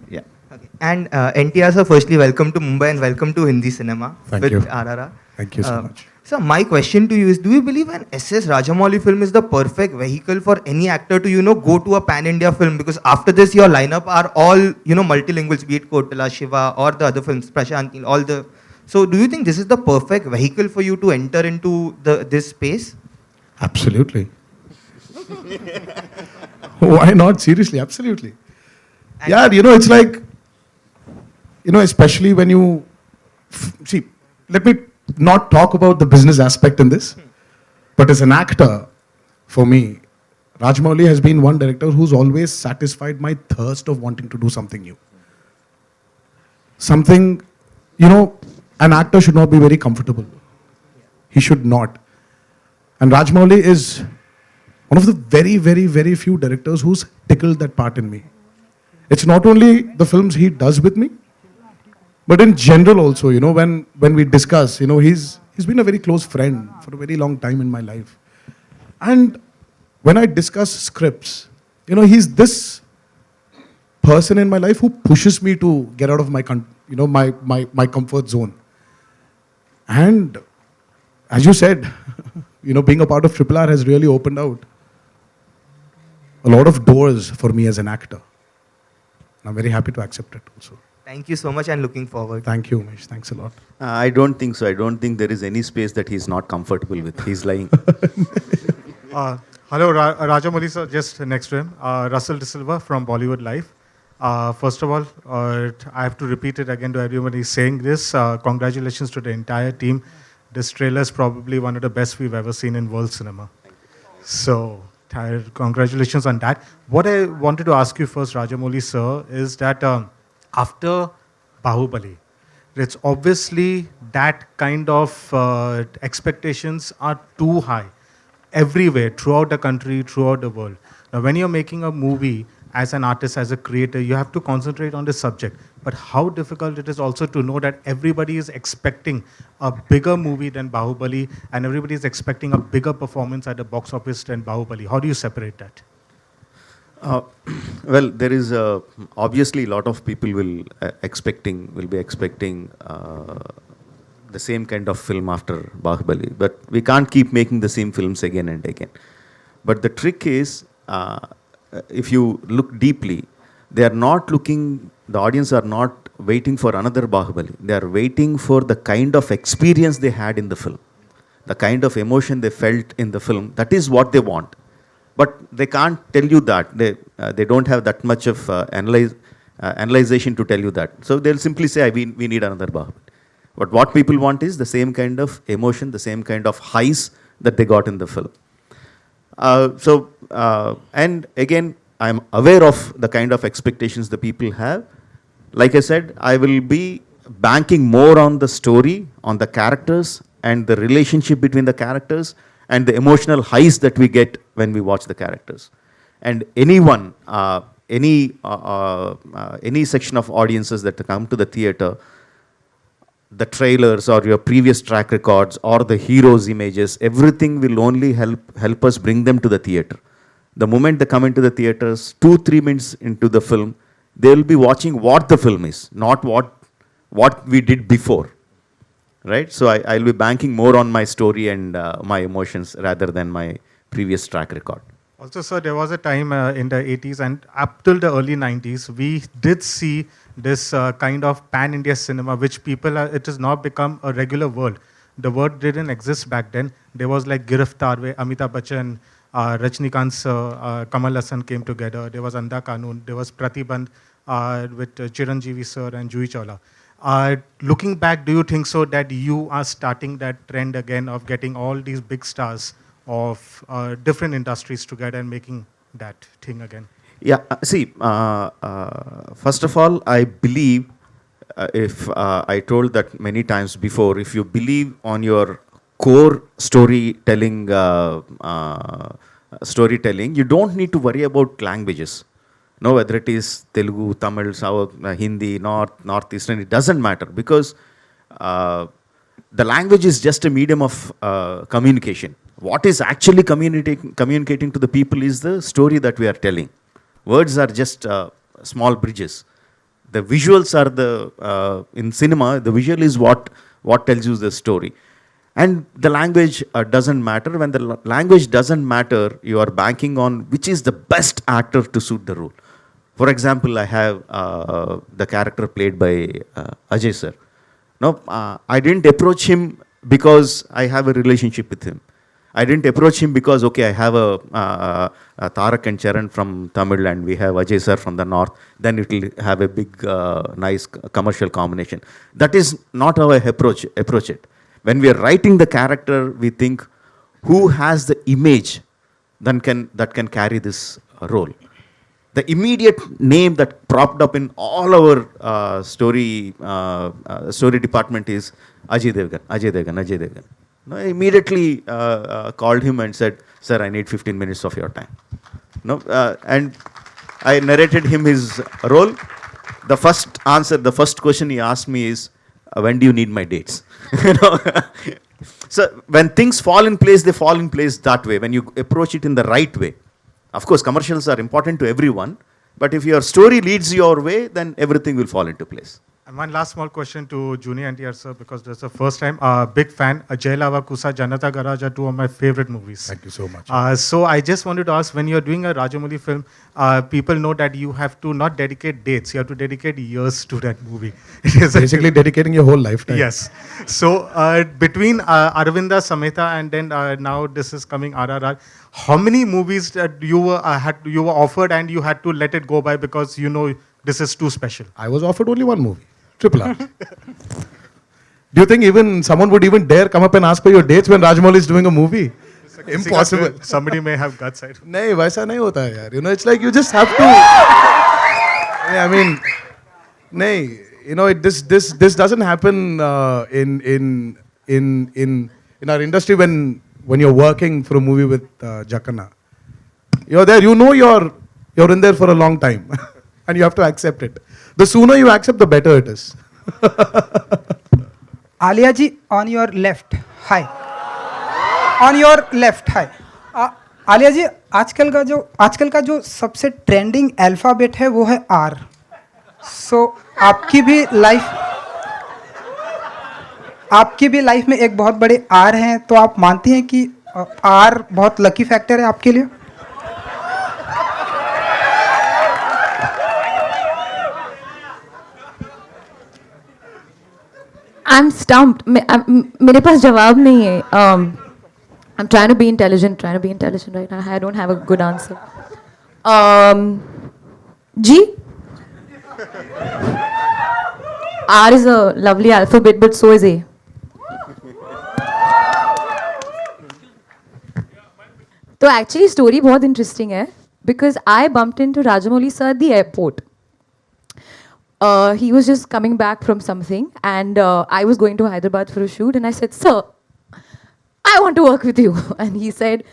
Yeah. Okay. And NTR sir, firstly, welcome to Mumbai and welcome to Hindi cinema Thank you. RRR. Thank you so much. So my question to you is, do you believe an SS Rajamouli film is the perfect vehicle for any actor to, go to a pan-India film? Because after this, your lineup are all, multilinguals, be it Kotala, Shiva, or the other films, Prashant, all the... So do you think this is the perfect vehicle for you to enter into this space? Absolutely. Why not? Seriously, absolutely. And Yeah, it's like, especially when you... See, let me not talk about the business aspect in this, but as an actor, for me, Rajamauli has been one director who's always satisfied my thirst of wanting to do something new. Something, an actor should not be very comfortable. He should not. And Rajamauli is one of the very, very, very few directors who's tickled that part in me. It's not only the films he does with me, but in general also, when we discuss, he's been a very close friend for a very long time in my life. And when I discuss scripts, he's this person in my life who pushes me to get out of my comfort zone. And as you said, being a part of RRR has really opened out a lot of doors for me as an actor. I'm very happy to accept it also. thank you so much and looking forward. Thank you, Umesh. Thanks a lot. I don't think so. I don't think there is any space that he's not comfortable with. He's lying. Hello, Rajamouli sir, just next to him. Russell De Silva from Bollywood Live. First of all, I have to repeat it again to everyone who's saying this. Congratulations to the entire team. This trailer is probably one of the best we've ever seen in world cinema. So, congratulations on that. What I wanted to ask you first, Rajamouli sir, is that after Bahubali, it's obviously that kind of expectations are too high everywhere, throughout the country, throughout the world. Now, when you're making a movie as an artist, as a creator, you have to concentrate on the subject. But how difficult it is also to know that everybody is expecting a bigger movie than Bahubali and everybody is expecting a bigger performance at the box office than Bahubali. How do you separate that? Well, there is obviously a lot of people will be expecting the same kind of film after Bahubali, but we can't keep making the same films again and again. But the trick is, if you look deeply, the audience are not waiting for another Bahubali. They are waiting for the kind of experience they had in the film, the kind of emotion they felt in the film. That is what they want. But they can't tell you that. They don't have that much of analyzation to tell you that. So they'll simply say, we need another Bahubali. But what people want is the same kind of emotion, the same kind of highs that they got in the film. And again, I'm aware of the kind of expectations the people have. Like I said, I will be banking more on the story, on the characters, and the relationship between the characters, and the emotional highs that we get when we watch the characters. And anyone, any section of audiences that come to the theater, the trailers or your previous track records or the heroes' images, everything will only help us bring them to the theater. The moment they come into the theaters, 2-3 minutes into the film, they will be watching what the film is, not what we did before. Right? So I'll be banking more on my story and my emotions rather than my previous track record. Also, sir, there was a time in the 80s and up till the early 90s, we did see this kind of pan-India cinema, which it has now become a regular word. The word didn't exist back then. There was like Giraftar, where Amitabh Bachchan, Rajnikant, Kamal Hassan came together. There was Anda Kanun. There was Pratibandh with Chiranjeevi sir and Juhi Chawla. Looking back, do you think so that you are starting that trend again of getting all these big stars of different industries together and making that thing again? Yeah, see, first of all, I believe, if I told that many times before, if you believe on your core storytelling, you don't need to worry about languages. No, whether it is Telugu, Tamil, South, Hindi, Northeastern, it doesn't matter, because the language is just a medium of communication. What is actually communicating to the people is the story that we are telling. Words are just small bridges. The visuals are in cinema, the visual is what tells you the story. And the language doesn't matter. When the language doesn't matter, you are banking on which is the best actor to suit the role. For example, I have the character played by Ajay sir. No, I didn't approach him because I have a relationship with him. I didn't approach him because, okay, I have a Tarak and Charan from Tamil and we have Ajay sir from the north, then it will have a big, nice commercial combination. That is not how I approach it. When we are writing the character, we think who has the image that can carry this role. The immediate name that propped up in all our story department is Ajay Devgn. No, I immediately called him and said, "Sir, I need 15 minutes of your time." No, and I narrated him his role. The first question he asked me is, "When do you need my dates?" You know? So when things fall in place, they fall in place that way. When you approach it in the right way. Of course, commercials are important to everyone, but if your story leads your way, then everything will fall into place. And one last small question to Junior NTR sir, because that's the first time. Big fan. Jai Lava Kusa, Janata Garage are two of my favorite movies. Thank you so much. So I just wanted to ask, when you're doing a Rajamouli film, people know that you have to not dedicate dates, you have to dedicate years to that movie. It is Basically dedicating your whole lifetime. Yes. So between Aravinda Sameta and then now this is coming RRR, how many movies that you were offered and you had to let it go by because you know this is too special? I was offered only one movie, Triple R. Do you think even someone would even dare come up and ask for your dates when Rajamouli is doing a movie? Impossible. Somebody may have guts. नहीं वैसा नहीं होता है यार. You know, it's like you just have to. I mean, नहीं. You know, this doesn't happen in our industry when you're working for a movie with Jakanna. You're there. You know you're in there for a long time, and you have to accept it. The sooner you accept, the better it is. Alia ji, on your left. Hi. On your left. Hi. Alia जी, आजकल का जो सबसे trending alphabet है वो है are. सो आपकी भी life में एक बहुत बड़े आर हैं, तो आप मानती हैं कि आर बहुत लकी फैक्टर है आपके लिए? I'm stumped. मेरे पास जवाब नहीं है. I'm trying to be intelligent right now. I don't have a good answer. G. R is a lovely alphabet, but so is A. तो actually story बहुत interesting है, because I bumped into Rajamouli sir at the airport. He was just coming back from something, and I was going to Hyderabad for a shoot, and I said, "Sir, I want to work with you." And he said,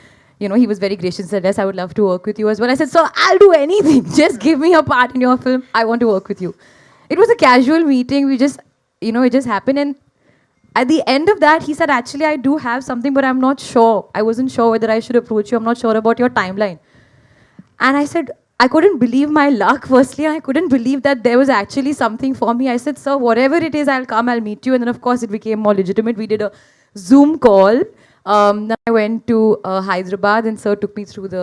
you know, he was very gracious and said, "Yes, I would love to work with you as well." I said, "Sir, I'll do anything. Just give me a part in your film. I want to work with you." It was a casual meeting. We just, you know, it just happened. And at the end of that, he said, "Actually, I do have something, but I'm not sure. I wasn't sure whether I should approach you. I'm not sure about your timeline." And I said, I couldn't believe my luck, firstly. I couldn't believe that there was actually something for me. I said, "Sir, whatever it is, I'll come, I'll meet you." And then, of course, it became more legitimate. We did a Zoom call. Then I went to Hyderabad, and sir took me through the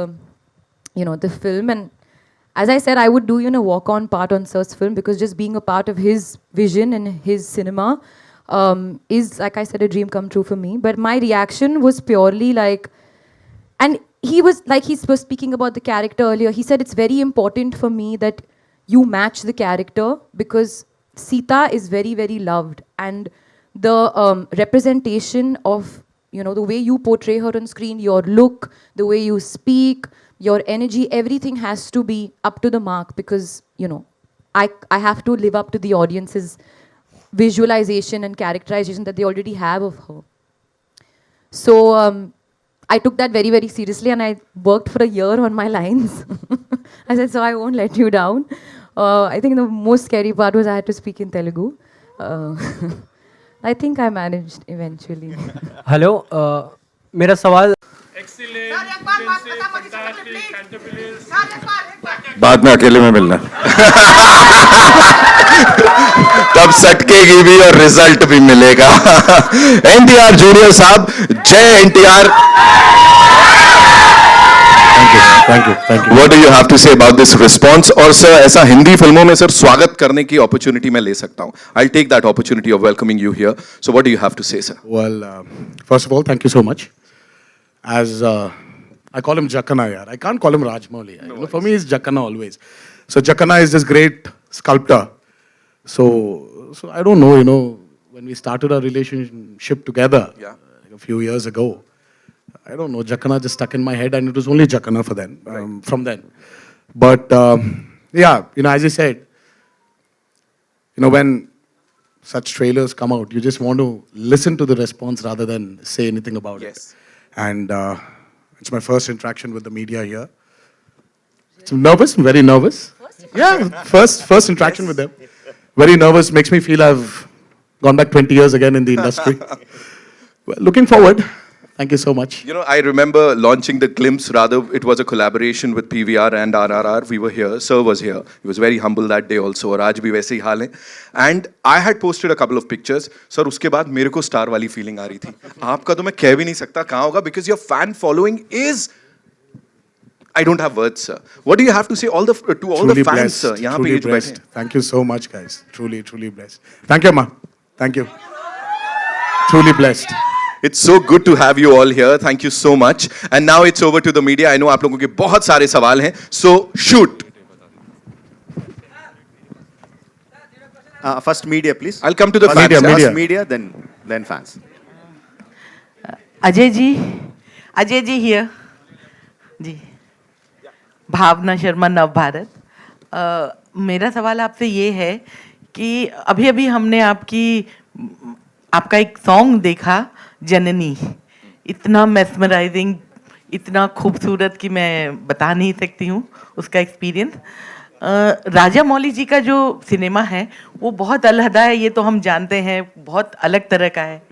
film. And as I said, I would do, walk-on part on sir's film, because just being a part of his vision and his cinema is, like I said, a dream come true for me. But my reaction was purely like, and he was speaking about the character earlier. He said, "It's very important for me that you match the character, because Sita is very, very loved. And the representation of, the way you portray her on screen, your look, the way you speak, your energy, everything has to be up to the mark, because, I have to live up to the audience's visualization and characterization that they already have of her." So I took that very, very seriously, and I worked for a year on my lines. I said, "So I won't let you down." I think the most scary part was I had to speak in Telugu. I think I managed eventually. Hello, मेरा सवाल बाद में अकेले में मिलना। मिलेगी भी और रिजल्ट भी मिलेगा। एनटीआर जूनियर साहब, जय NTR. Thank you, thank you. What do you have to say about this response? और सर ऐसा हिंदी फिल्मों में सर स्वागत करने की अपॉर्चुनिटी मैं ले सकता हूं. I'll take that opportunity of welcoming you here. So what do you have to say, sir? Well, first of all, thank you so much. As I call him Jakana, yaar. I can't call him Rajamauli. You know, for me, it's Jakana always. So Jakana is this great sculptor. So I don't know, you know, when we started our relationship together, Yeah. like a few years ago, I don't know, Jakana just stuck in my head, and it was only Jakana for then, from then. But yeah, you know, as I said, you know, when such trailers come out, you just want to listen to the response rather than say anything about Yes. it. And it's my first interaction with the media here. I'm nervous, I'm very nervous. Yeah, first interaction with them. Very nervous, makes me feel I've gone back 20 years again in the industry. Well, looking forward. Thank you so much. You know, I remember launching the glimpse, rather it was a collaboration with PVR and RRR. We were here, sir was here. He was very humble that day also, और आज भी वैसे ही हाल है. And I had posted a couple of pictures. Sir, उसके बाद मेरे को star वाली फीलिंग आ रही थी. आपका तो मैं कह भी नहीं सकता कहाँ होगा, because your fan following is, I don't have words, sir. What do you have to say to all Truly the fans, blessed, sir? यहाँ पे truly ये जो बैठे blessed. हैं. Thank you so much, guys. Truly, truly blessed. Thank you, Ma. Thank you. Truly blessed. It's so good to have you all here. Thank you so much. And now it's over to the media. I know आप लोगों के बहुत सारे सवाल हैं. So shoot. First media, please. I'll come to the Media, fans. media. First media, then fans. Ajay ji here ji. Bhavana Sharma, Nav Bharat. मेरा सवाल आपसे ये है कि अभी अभी हमने आपका एक सॉन्ग देखा, जननी, इतना मेस्मराइजिंग, इतना खूबसूरत कि मैं बता नहीं सकती हूँ उसका एक्सपीरियंस। राजामौली जी का जो सिनेमा है वो बहुत अलहदा है, ये तो हम जानते हैं, बहुत अलग तरह का है।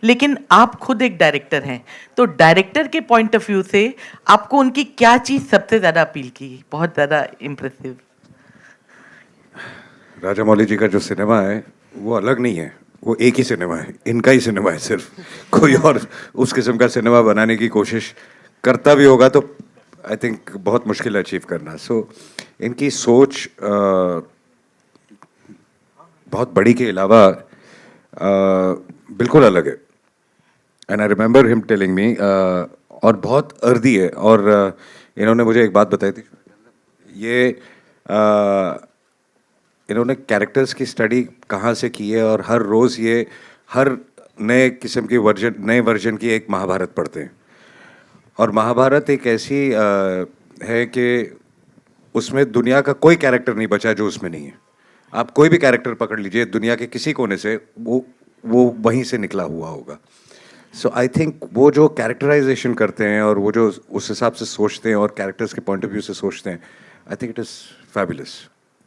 लेकिन आप खुद एक डायरेक्टर हैं, तो डायरेक्टर के पॉइंट ऑफ व्यू से आपको उनकी क्या चीज़ सबसे ज़्यादा अपील की, बहुत ज़्यादा इम्प्रेसिव? राजामौली जी का जो सिनेमा है वो अलग नहीं है, वो एक ही सिनेमा है, इनका ही सिनेमा है। सिर्फ कोई और उस किस्म का सिनेमा बनाने की कोशिश करता भी होगा तो आई थिंक बहुत मुश्किल अचीव करना। सो इनकी सोच बहुत बड़ी के अलावा बिल्कुल अलग है। And I remember him telling me, और बहुत अर्दी है। और इन्होंने मुझे एक बात बताई थी, ये इन्होंने कैरेक्टर्स की स्टडी कहाँ से की है, और हर रोज़ ये हर नए किस्म की नए वर्जन की एक महाभारत पढ़ते हैं। और महाभारत एक ऐसी है कि उसमें दुनिया का कोई कैरेक्टर नहीं बचा जो उसमें नहीं है। आप कोई भी कैरेक्टर पकड़ लीजिए दुनिया के किसी कोने से, वो वहीं से निकला हुआ होगा। सो आई थिंक वो जो कैरेक्टराइजेशन करते हैं और वो जो उस हिसाब से सोचते हैं और कैरेक्टर्स के पॉइंट ऑफ व्यू से सोचते हैं, I think it is fabulous.